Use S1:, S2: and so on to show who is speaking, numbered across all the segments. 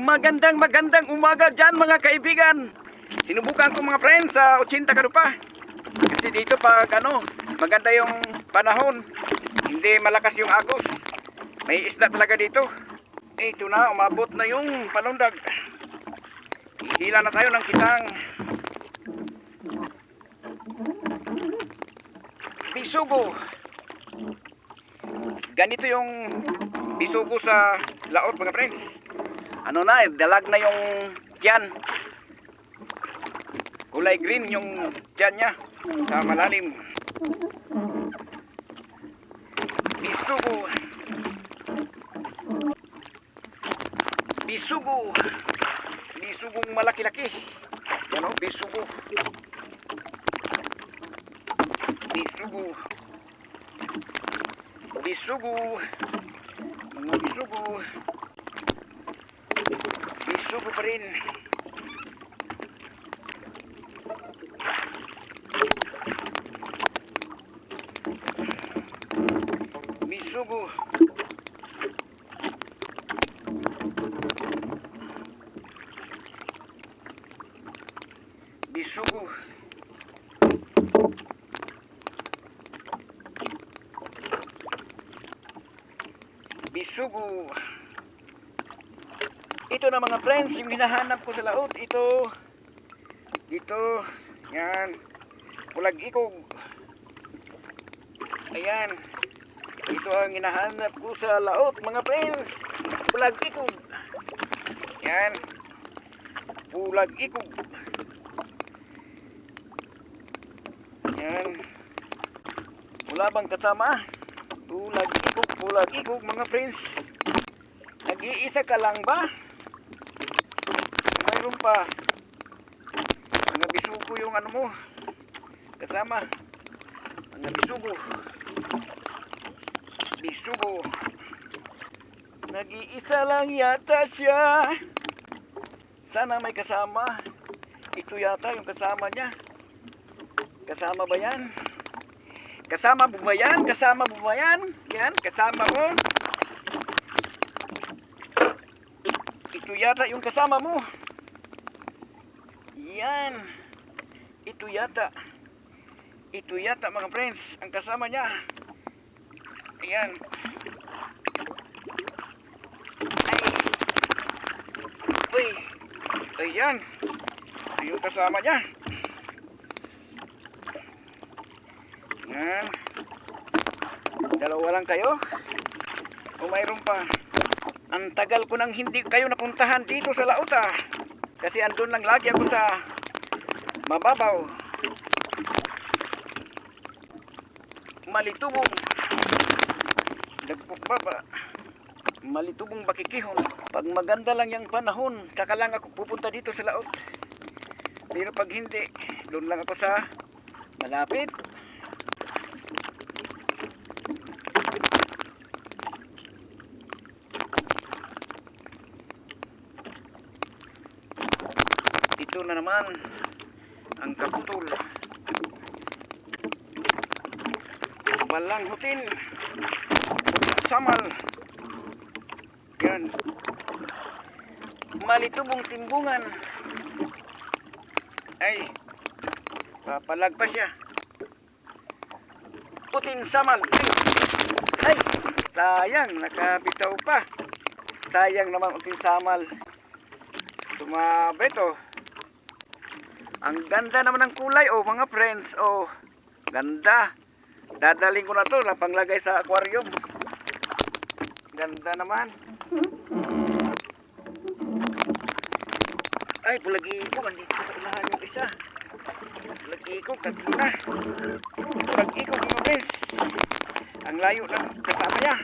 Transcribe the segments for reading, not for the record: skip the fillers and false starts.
S1: Magandang umaga dyan mga kaibigan. Sinubukan ko mga friends sa 80 karupa. Kasi dito pag maganda yung panahon, hindi malakas yung agos, may isda talaga dito. Ito na, umabot na yung palundag. Hila na tayo ng kitang bisugo. Ganito yung bisugo sa laot mga friends. Dalag na yung tiyan. Kulay green yung tiyan niya sa malalim. Bisugo. Bisugong malaki-laki. Yan o, bisugo. Mga bisugo. Bisugo pa rin. Bisugo. Bisugo. Bisugo. Ito na mga friends, yung hinahanap ko sa laot. Ito. Dito. Yan. Pulag ikog. Ayan. Ito ang hinahanap ko sa laot mga friends. Pulag ikog. Yan. Pulag ikog. Yan. Wala bang kasama? Pulag ikog mga friends. Nag-iisa ka lang ba? Mayroon pa. Mga bisugo yung mo. Kasama. Mga bisugo. Nag-iisa lang yata siya. Sana may kasama. Ito yata yung kasama niya. Kasama ba yan? Kasama mo ba yan? Yan, kasama mo. Ito yata yung kasama mo. Yan. Ito yata mga friends, ang kasama niya. Ayan. Ayan. Ito yung kasama niya. Yan. Dalawa lang kayo. O mayroon pa. Ang tagal ko nang hindi kayo napuntahan dito sa laot kasi andun lang lagi ako sa mababaw. Malitubong bakikihon. Pag maganda lang yung panahon, saka lang ako pupunta dito sa laot. Pero pag hindi, doon lang ako sa malapit. Ito na naman ang kaputol. Balanghutin. Samal. Yan. Malitubong timbungan. Ay, papalag pa siya. Putin samal. Ay, sayang, nakabitaw pa. Sayang naman putin samal. Tumabit oh. Ang ganda naman ng kulay oh mga friends. Oh, ganda. Dadaling ko na to na panglagay sa aquarium. Ganda naman. Ay, pulagi ko. Andito sa unahan yung isa. Pulagi ko, tatlo na. Pulagi ko mga friends. Ang layo ng kasama niya.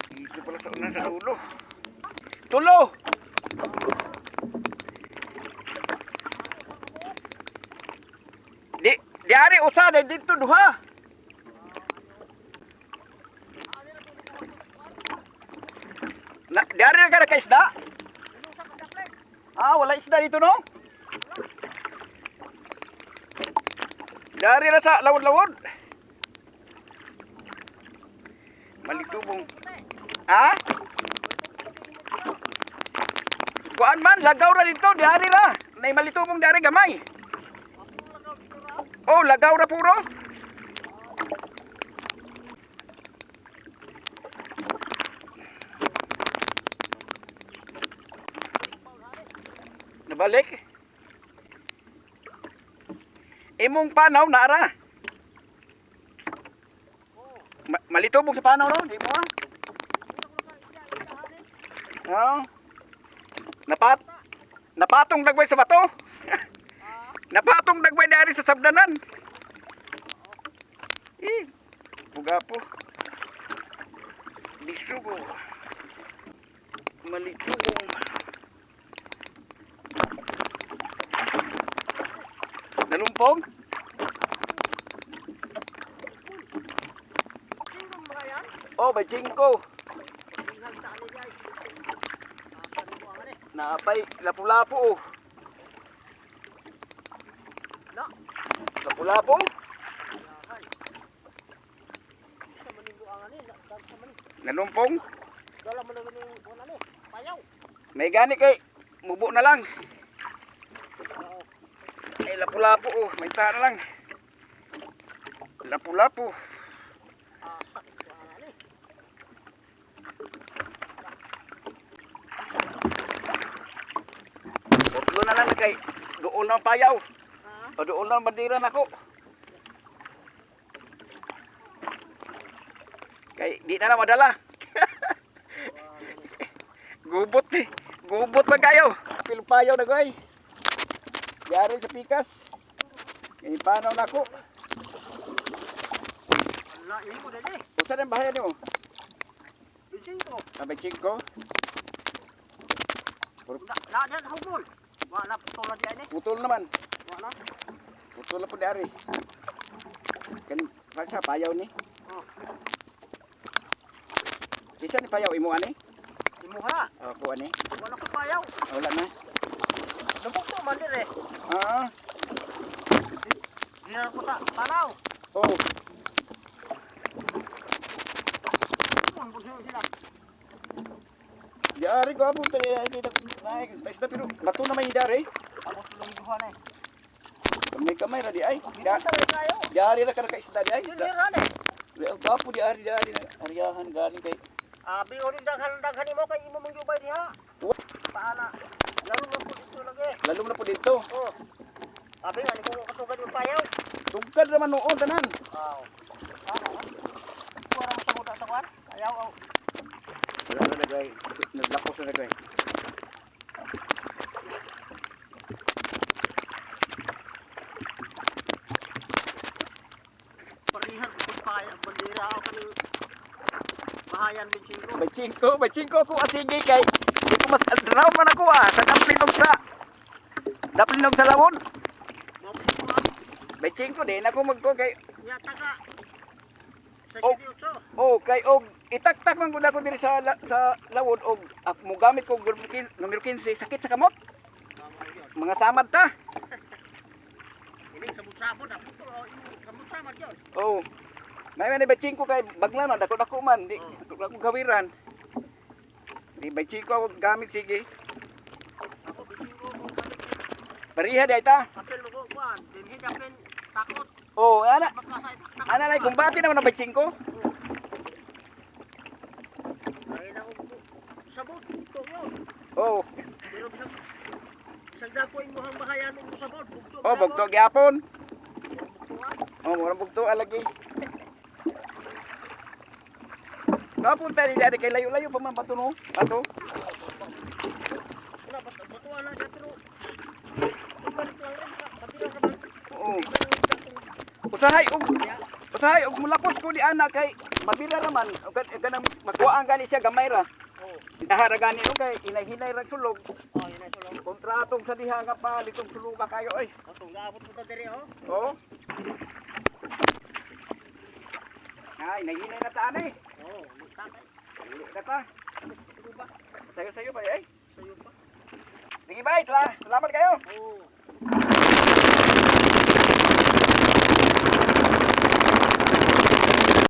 S1: Dito pala sa unahan sa ulo. Tulo! Diari usa dito duha. Diari na ka isda? Wala isda dito no? Diari na sa lawod-lawod. Malitubong. Ha? Kuan man, lagaw ra dito, diari ra. Nay malitubong diari gamay. Oh, lagaw ra puro. Nabalik. Imong panaw na ara. Malitubong sa panaw no, di mo ah. Oh. Napatong dagway sa bato. Napatong dagway dari sa sabdanan. Buga po. Bisugo. Malitubong. Nalumpog? Oh, bajingko. Naapay, lapu-lapu oh. Lapu-lapu? Nalumpong? May gani kay mubo na lang. Ay lapu-lapu oh, may tahan na lang. Lapu-lapu. Botlo na lang kay doon na payaw. O doon na bandiran ako. Kay di na lang madala. Gubot eh. Gubot pa kayo. Pilpayaw na goy. Yari sa pikas. Ngayon paano na ako?
S2: Wala, ini mo dali.
S1: Usa na bahay niyo?
S2: Bicingko.
S1: Bicingko?
S2: Na dan hubul. Wala putol na diyan eh.
S1: Putol naman.
S2: Wala.
S1: Putol na po dari. Kan masa payaw ni?
S2: Oh.
S1: Isa ni payaw imo ani?
S2: Imo ha.
S1: Ako ani.
S2: Wala ko payaw.
S1: Wala na.
S2: Lubog to man dire.
S1: Ah.
S2: Dinan ko sa panaw.
S1: Oh.
S2: Mon bugyo sila.
S1: Diari ko apo tadi naik isda pero bato na may dari.
S2: Amo tulong duhan eh.
S1: Kamay ra di ay.
S2: Diyan tara kayo.
S1: Diari ra kada ka isda di ay.
S2: Diyan eh.
S1: Ang apo diari ariyahan galing kay
S2: Abi ori daghan imo kay imo mangyubay diha. Paana. Lalo na po dito lagi.
S1: lalo na po dito.
S2: Oh. Abi ani ko katugad yung payaw.
S1: Tugkad naman noon tanan.
S2: Wow. Ano? Kuwara mo sa muda sa kwan? Ayaw aw.
S1: Wala na nagay. Naglakos na nagay.
S2: Parihan ko payaw bandera aw kaning bahayan Bicingko.
S1: Bacingko ako asige kay di ko mas raw man ako ah sa daplinog sa lawon.
S2: Mo ko ah.
S1: Bacingko din ako magko kay
S2: Ya taga. Sa
S1: Oh.
S2: sitio.
S1: oh kay og itaktak man gud ako diri sa lawon og mo gamit ko numero 15 sakit sa kamot. Mga samad ta.
S2: Ini sabot-sabot dapat to imo kamot sama jud.
S1: Oh. May man bacingko kay bagla na dako man di ako gawiran. Di bacingko ako gamit sige.
S2: Ako Bicingko mo gamit.
S1: Bariha di ta.
S2: Papel mo ko kwan, dinhi dapen takot.
S1: Oh, ana
S2: Makasay takot.
S1: ana lay kumbati naman ang bacingko.
S2: Ay na ko sabot to yun.
S1: Oh.
S2: Pero bisag dako imong bahayan mo sabot bugto.
S1: Oh, bugto gyapon.
S2: Bugtuan.
S1: Oh, murang bugto lagi. Napunta ni dari kay layo-layo pa man bato no. Bato.
S2: Wala batuan na dyan pero balik lang rin kapila ka ba?
S1: Oo. Usahay og mulakos ko di ana kay mabila raman kanang magkuha ang gani siya gamay ra.
S2: Oo.
S1: Dahara gani no kay hinay-hinay ra sulog.
S2: Oh, yun ay sulong.
S1: Kontratong sa diha nga pa litong suluga kayo oy.
S2: Atong gaabot mo ta diri oh.
S1: Oo. Ay, nahinay na taan eh.
S2: Oo, magtakay.
S1: Dili na ta.
S2: Ano ba?
S1: Sayo-sayo pa eh.
S2: Sayo pa.
S1: Sige bye, salamat kayo.
S2: Oo.